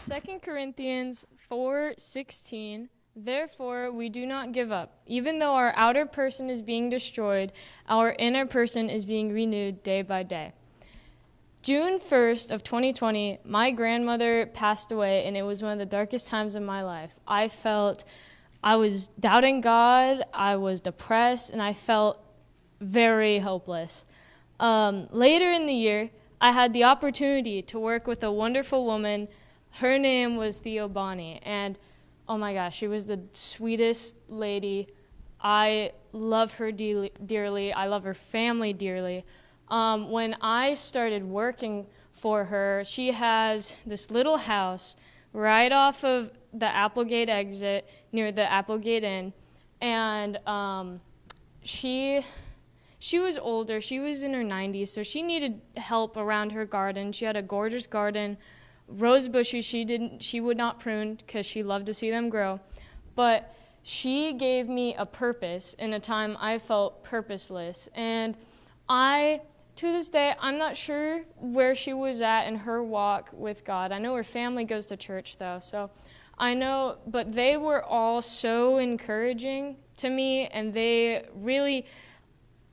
2 Corinthians 4:16. Therefore, we do not give up. Even though our outer person is being destroyed, our inner person is being renewed day by day. June 1st of 2020, my grandmother passed away, and it was one of the darkest times of my life. I was doubting God, I was depressed, and I felt very hopeless. Later in the year, I had the opportunity to work with a wonderful woman. Her name was Theo Bonnie, and oh my gosh, she was the sweetest lady. I love her dearly. I love her family dearly. When I started working for her, she has this little house right off of the Applegate exit near the Applegate Inn, and she was older. She was in her 90s, so she needed help around her garden. She had a gorgeous garden, rose bushes she would not prune because she loved to see them grow. But she gave me a purpose in a time I felt purposeless. And to this day, I'm not sure where she was at in her walk with God. I know her family goes to church though, so I know, but they were all so encouraging to me, and they really,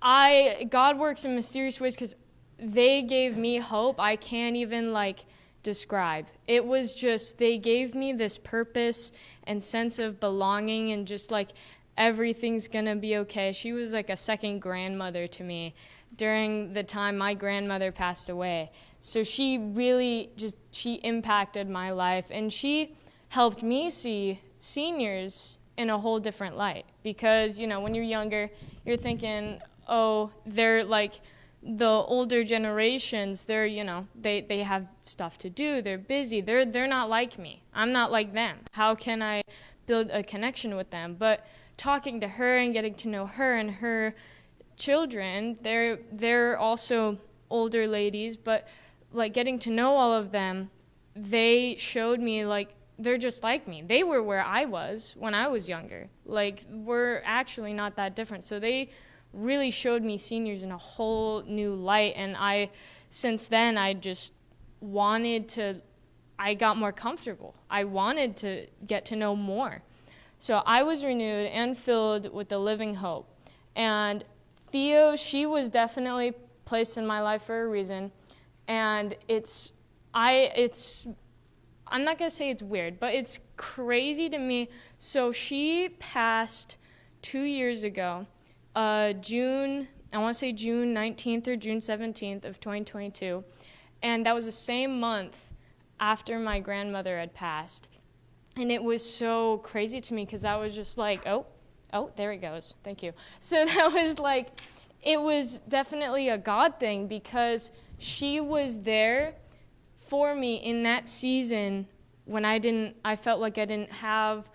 God works in mysterious ways because they gave me hope I can't even describe. It was just, they gave me this purpose and sense of belonging and just everything's gonna be okay. She was like a second grandmother to me during the time my grandmother passed away. So she really she impacted my life, and she helped me see seniors in a whole different light. Because, when you're younger, you're thinking, oh, they're like the older generations, they're, they have stuff to do, they're busy, they're not like me. I'm not like them. How can I build a connection with them? But talking to her and getting to know her and her children, they're also older ladies, but getting to know all of them, they showed me they're just like me. They were where I was when I was younger. We're actually not that different. So they really showed me seniors in a whole new light, and since then I got more comfortable. I wanted to get to know more. So I was renewed and filled with the living hope. And Theo, she was definitely placed in my life for a reason, and I'm not gonna say it's weird, but it's crazy to me. So she passed 2 years ago, June 19th or June 17th of 2022, and that was the same month after my grandmother had passed. And it was so crazy to me because I was just oh, there it goes, thank you. So that was it was definitely a God thing, because she was there for me in that season when I felt like I didn't have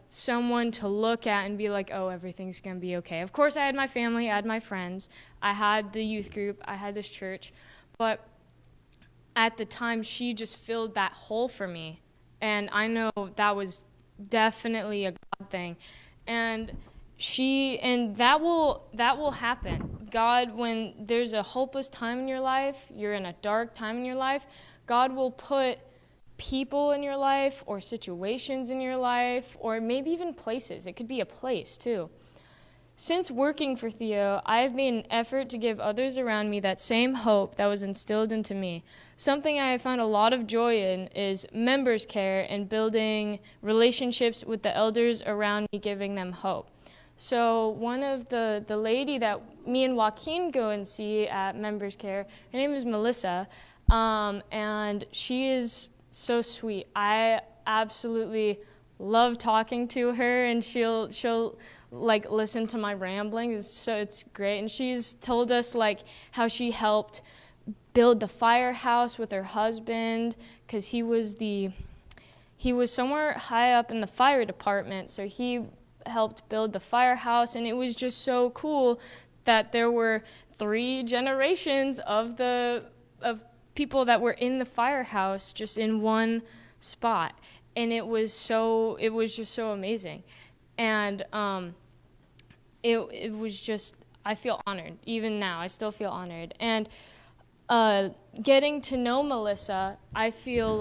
someone to look at and be oh, everything's gonna be okay. Of course I had my family, I had my friends, I had the youth group, I had this church, but at the time she just filled that hole for me, and I know that was definitely a God thing. And that will happen. God, when there's a hopeless time in your life, you're in a dark time in your life, God will put people in your life or situations in your life, or maybe even places. It could be a place too. Since working for Theo, I have made an effort to give others around me that same hope that was instilled into me. Something I have found a lot of joy in is members care and building relationships with the elders around me, giving them hope. So one of the lady that me and Joaquin go and see at Members Care, her name is Melissa, and she is so sweet. I absolutely love talking to her, and she'll listen to my ramblings. So it's great. And she's told us how she helped build the firehouse with her husband, because he was somewhere high up in the fire department, so he helped build the firehouse. And it was just so cool that there were 3 generations of people that were in the firehouse just in one spot, and it was just so amazing. And it was just, I feel honored. Even now I still feel honored. And getting to know Melissa, I feel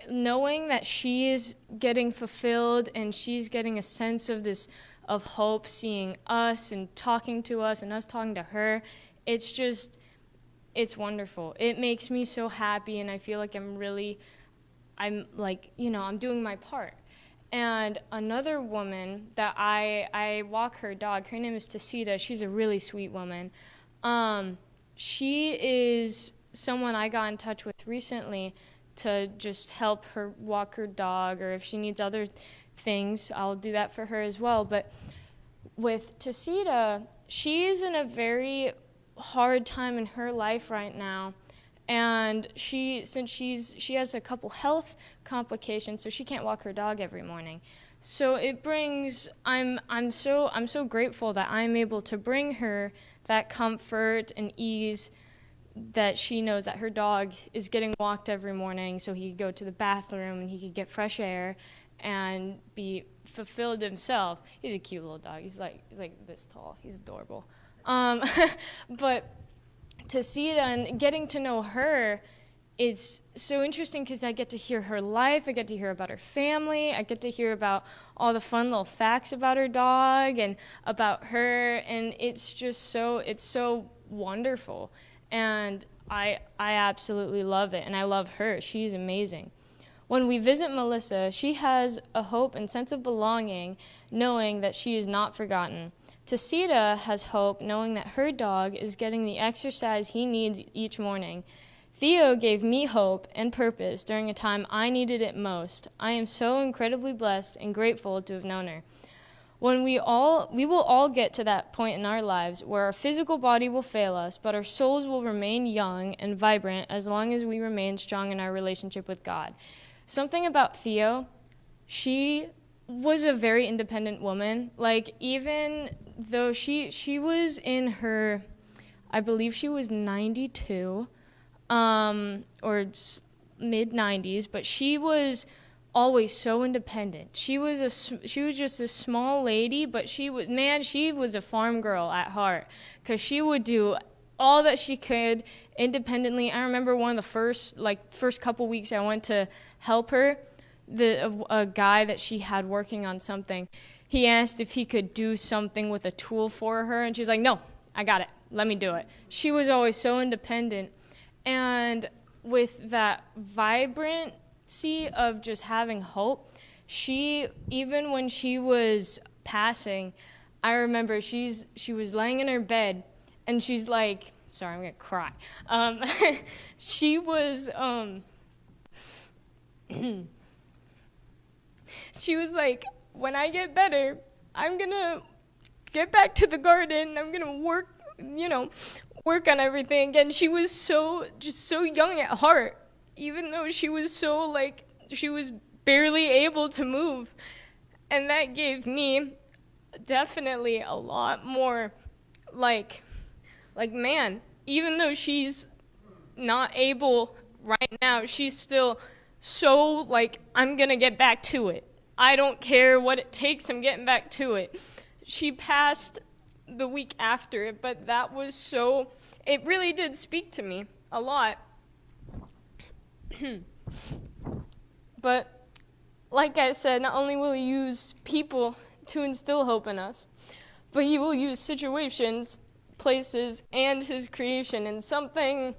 knowing that she is getting fulfilled and she's getting a sense of this, of hope, seeing us and talking to us and us talking to her. It's wonderful. It makes me so happy, and I feel like I'm doing my part. And another woman that I walk her dog, her name is Tacita. She's a really sweet woman. She is someone I got in touch with recently to just help her walk her dog, or if she needs other things, I'll do that for her as well. But with Tacita, she's in a very hard time in her life right now. And she has a couple health complications, so she can't walk her dog every morning. So I'm so grateful that I'm able to bring her that comfort and ease, that she knows that her dog is getting walked every morning, so he could go to the bathroom and he could get fresh air and be fulfilled himself. He's a cute little dog. He's like this tall. He's adorable. But Tacita, and getting to know her, it's so interesting because I get to hear her life, I get to hear about her family, I get to hear about all the fun little facts about her dog and about her, and it's so wonderful. And I absolutely love it, and I love her. She's amazing. When we visit Melissa, she has a hope and sense of belonging, knowing that she is not forgotten. Tacita has hope, knowing that her dog is getting the exercise he needs each morning. Theo gave me hope and purpose during a time I needed it most. I am so incredibly blessed and grateful to have known her. When we will all get to that point in our lives where our physical body will fail us, but our souls will remain young and vibrant as long as we remain strong in our relationship with God. Something about Theo, she was a very independent woman. Like, even though she was in her, I believe she was 92, or mid-90s, but she was always so independent. She was just a small lady, but she was a farm girl at heart, because she would do all that she could independently. I remember one of the first couple weeks I went to help her, a guy that she had working on something, he asked if he could do something with a tool for her, and she's like, no, I got it, let me do it. She was always so independent, and with that vibrancy of just having hope, even when she was passing, I remember she was laying in her bed, and she's like, sorry, I'm gonna cry. She was she was like, when I get better, I'm gonna get back to the garden. I'm gonna work on everything again. She was so young at heart, even though she was she was barely able to move. And that gave me definitely a lot more man, even though she's not able right now, she's still so I'm gonna get back to it. I don't care what it takes, I'm getting back to it. She passed the week after it, but it really did speak to me a lot. But like I said, not only will he use people to instill hope in us, but he will use situations, places, and his creation. And something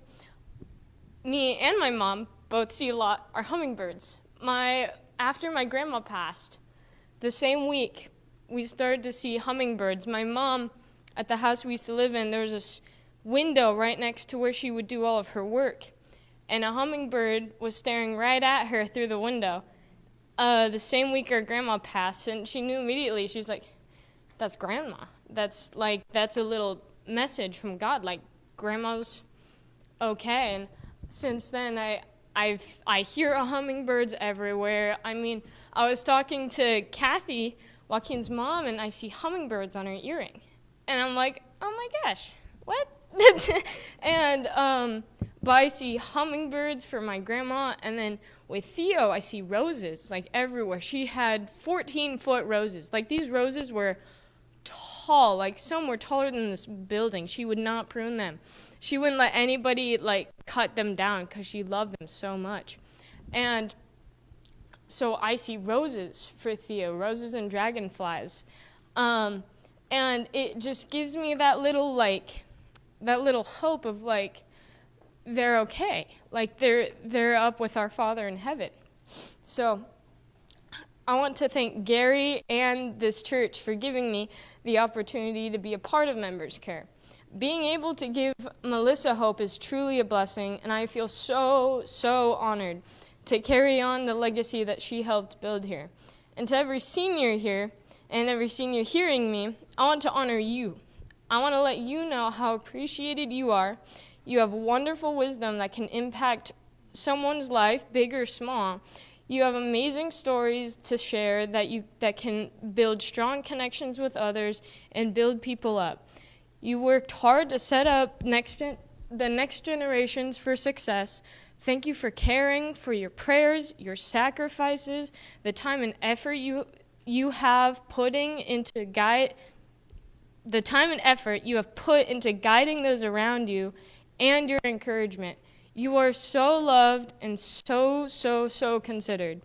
me and my mom both see a lot are hummingbirds. After my grandma passed, the same week, we started to see hummingbirds. My mom, at the house we used to live in, there was this window right next to where she would do all of her work. And a hummingbird was staring right at her through the window. The same week our grandma passed, and she knew immediately. She's like, that's grandma. That's a little message from God, like grandma's okay. And since then, I hear hummingbirds everywhere. I mean, I was talking to Kathy, Joaquin's mom, and I see hummingbirds on her earring. And I'm like, oh my gosh, what? But I see hummingbirds for my grandma, and then with Theo, I see roses, everywhere. She had 14-foot roses. These roses were tall, some were taller than this building. She would not prune them. She wouldn't let anybody, cut them down because she loved them so much. And so I see roses for Theo, roses and dragonflies. And it just gives me that little hope of like, they're okay. Like they're up with our Father in heaven. So I want to thank Gary and this church for giving me the opportunity to be a part of Members Care. Being able to give Melissa hope is truly a blessing, and I feel so, so honored to carry on the legacy that she helped build here. And to every senior here, and every senior hearing me, I want to honor you. I want to let you know how appreciated you are. You have wonderful wisdom that can impact someone's life, big or small. You have amazing stories to share that can build strong connections with others and build people up. You worked hard to set up the next generations for success. Thank you for caring, for your prayers, your sacrifices, the time and effort you have putting into the time and effort you have put into guiding those around you, and your encouragement. You are so loved and so, so, so considered.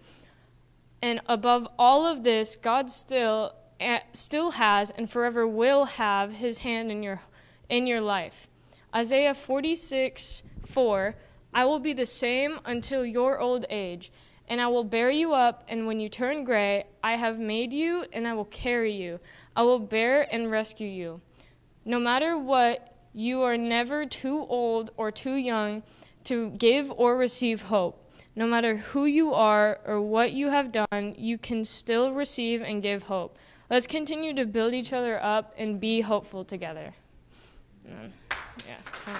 And above all of this, God still has and forever will have his hand in your life. Isaiah 46:4, I will be the same until your old age, and I will bear you up, and when you turn gray, I have made you, and I will carry you. I will bear and rescue you. No matter what, you are never too old or too young to give or receive hope. No matter who you are or what you have done, you can still receive and give hope. Let's continue to build each other up and be hopeful together. Yeah.